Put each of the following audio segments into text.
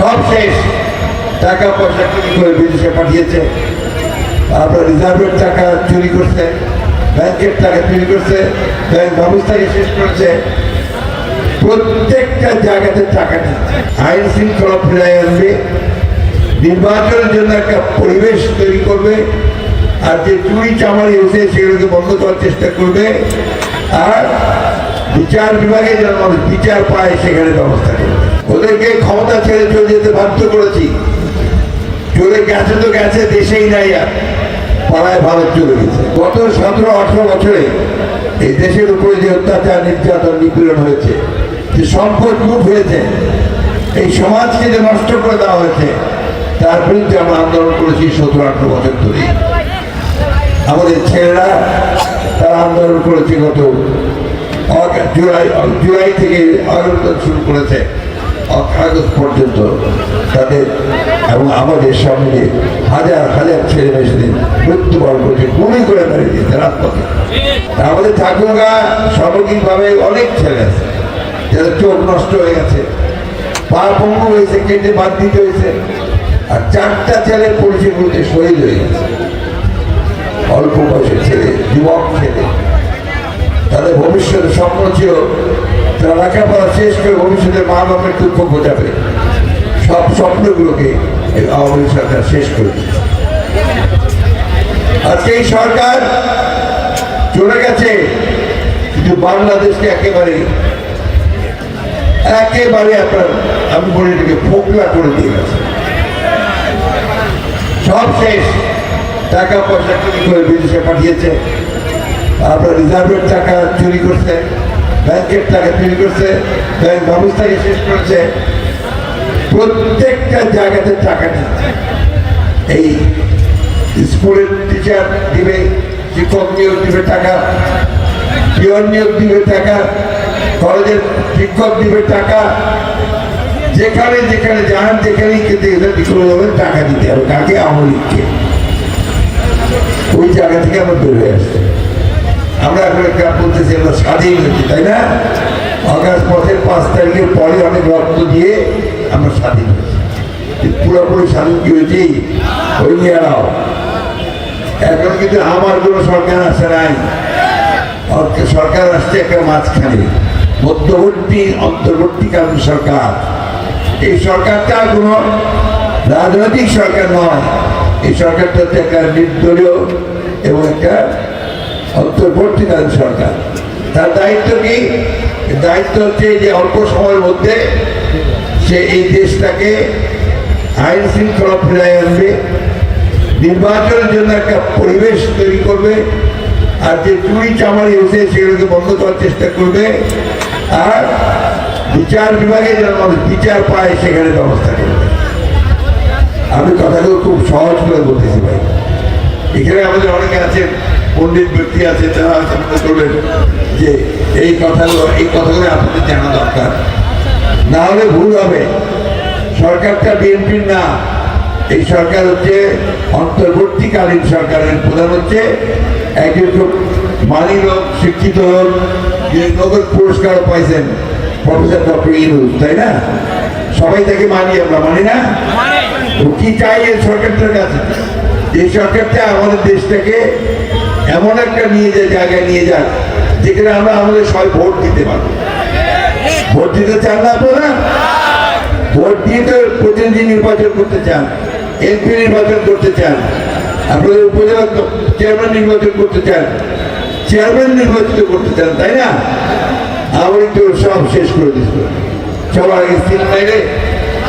সব শেষ। টাকা পয়সা চুরি করে বিদেশে পাঠিয়েছে, আপনার রিজার্ভের টাকা চুরি করছে, ব্যাংকের টাকা চুরি করছে, ব্যাংক ব্যবস্থাকে শেষ করেছে, প্রত্যেকটা জায়গাতে টাকা দিচ্ছে। আইন শৃঙ্খলা ফিরিয়ে আনবে, নির্বাচনের জন্য একটা পরিবেশ তৈরি করবে, আর যে চুরি চামারি হয়েছে সেগুলোকে বন্ধ করার চেষ্টা করবে, আর বিচার বিভাগে যেন মানুষ বিচার পায় সেখানে ব্যবস্থা করবে। ওদেরকে ক্ষমতা ছেড়ে চলে যেতে বাধ্য করেছি। চলে গেছে তো গেছে, দেশেই নাই, আর পাড়ায় ভারত চলে গেছে। গত 17-18 বছরে এই দেশের উপরে যে অত্যাচার, নির্যাতন, নিপীড়ন হয়েছে, যে সম্পদ লুট হয়েছে, এই সমাজকে যে নষ্ট করে দেওয়া হয়েছে, তার বিরুদ্ধে আমরা আন্দোলন করেছি 17-18 বছর ধরে। আমাদের ছেলেরা তারা আন্দোলন করেছে গত জুলাই থেকে আন্দোলন শুরু করেছে আগস্ট পর্যন্ত। তাদের এবং আমাদের সামনে হাজার হাজার ছেলে মেয়েদের মৃত্যুবরণ করেছে, গুলি করে মেরে দিয়েছে রাজপথে। আমাদের ঠাকুরগা সামগ্রিকভাবে অনেক ছেলে আছে যাদের চোখ নষ্ট হয়ে গেছে, পা পঙ্গু হয়েছে, কেটে বাদ দিতে হয়েছে, আর 4টা ছেলে পুলিশের গুলিতে শহীদ হয়ে গেছে। অল্প বয়সের ছেলে, যুবক ছেলে, তাদের ভবিষ্যতের স্বপ্ন ছিল তারা লেখাপড়া শেষ করে ভবিষ্যতে মা বাপের দুঃখ বোঝাবে। সব স্বপ্নগুলোকে আওয়ামী লীগ সরকার শেষ করে দিয়েছে। আজকে এই সরকার চলে গেছে, কিন্তু বাংলাদেশকে একেবারে আপনার আমি বলি এটাকে ফোকলা করে দিয়ে গেছে। সব শেষ। টাকা পয়সা চুরি করে বিদেশে পাঠিয়েছে, আপনার রিজার্ভের টাকা চুরি করছে, ব্যাংকের টাকা চুরি করছে, ব্যাংক ব্যবস্থাকে শেষ করেছে, প্রত্যেকটা জায়গাতে টাকা দিচ্ছে। এই স্কুলের টিচার দিবে, শিক্ষক নিয়োগ দিবে টাকা, পিয়ন নিয়োগ দিবে টাকা, কলেজের শিক্ষক দিবে টাকা, যেখানে যেখানে যান যেখানেই টাকা দিতে হবে। কাকে? আওয়ামী লীগকে। ওই জায়গা থেকে আমরা বের হয়ে আসছি। আমরা এখন একটা বলতেছি আমরা স্বাধীন হয়েছি, তাই না? আগস্ট মাসের 5 তারিখের পরে অনেক রক্ত দিয়ে আমরা স্বাধীন হয়েছি। পুরোপুরি স্বাধীন কি হয়েছি ওই নিয়ে নাও। এখন কিন্তু আমার কোনো সরকার আসে নাই, সরকার আসছে একটা মাঝখানে মধ্যবর্তী অন্তর্বর্তীকালীন সরকার। এই সরকারটা কোনো রাজনৈতিক সরকার নয়, এই সরকারটা হচ্ছে একটা নির্দলীয় এবং একটা অন্তর্বর্তীকালীন সরকার। তার দায়িত্ব কি? দায়িত্ব হচ্ছে যে অল্প সময়ের মধ্যে সে এই দেশটাকে আইন শৃঙ্খলা ফিরিয়ে আনবে, নির্বাচনের জন্য একটা পরিবেশ তৈরি করবে, আর যে চুরি চামারি হয়েছে সেগুলোকে বন্ধ করার চেষ্টা করবে, আর বিচার বিভাগে যেন মানুষ বিচার পায় সেখানে ব্যবস্থা করবে। আমি কথাগুলো খুব সহজ করে বলতেছি ভাই। এখানে আমাদের অনেকে আছেন, পণ্ডিত ব্যক্তি আছে, তারা মনে করবেন যে এই কথাগুলো আপনাদের জানা দরকার, না হলে ভুল হবে। সরকারটা বিএনপির না, এই সরকার হচ্ছে অন্তর্বর্তীকালীন সরকারের প্রধান হচ্ছে একজন খুব মানি লোক, শিক্ষিত লোক, যে নোবেল পুরস্কার পাইছেন, প্রফেসর ডক্টর ইউনূস, তাই না? সবাই তাকে মানি, আমরা মানি না? কি চাই এই সরকারটার কাছে? এই সরকারটা আমাদের দেশটাকে এমন একটা জায়গায় নিয়ে যাক যেখানে আমরা আমাদের সবাই ভোট দিতে পারবো। ভোট দিতে চান না আপনারা? ভোট দিয়ে তো প্রতিনিধি নির্বাচন করতে চান, এমপি নির্বাচন করতে চান, আপনাদের উপজেলা চেয়ারম্যান নির্বাচন করতে চান, চেয়ারম্যান নির্বাচিত করতে চান, তাই না? আমরা তো সব শেষ করে দিচ্ছিল। সবার আগে সিল মাইরে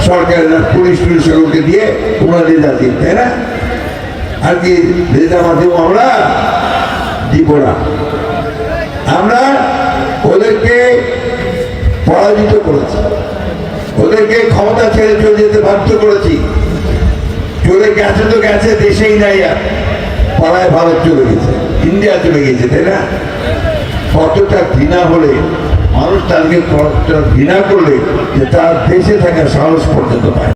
সরকারের পুলিশ সকলকে দিয়ে ওনারা রেজা দিন, তাই না? আর কি রেজা মাধ্যমে আমরা দিব না। আমরা ওদেরকে পরাজিত করেছি, ওদেরকে ক্ষমতা ছেড়ে চলে যেতে বাধ্য করেছি। চলে গেছে তো গেছে, দেশেই নাই, আর পাড়ায় ভারত চলে গেছে, ইন্ডিয়া চলে গেছে, তাই না? কতটা ঘৃণা হলে মানুষ তাদেরকে ঘৃণা করলে যে তার দেশে থাকার সাহস পর্যন্ত পায়।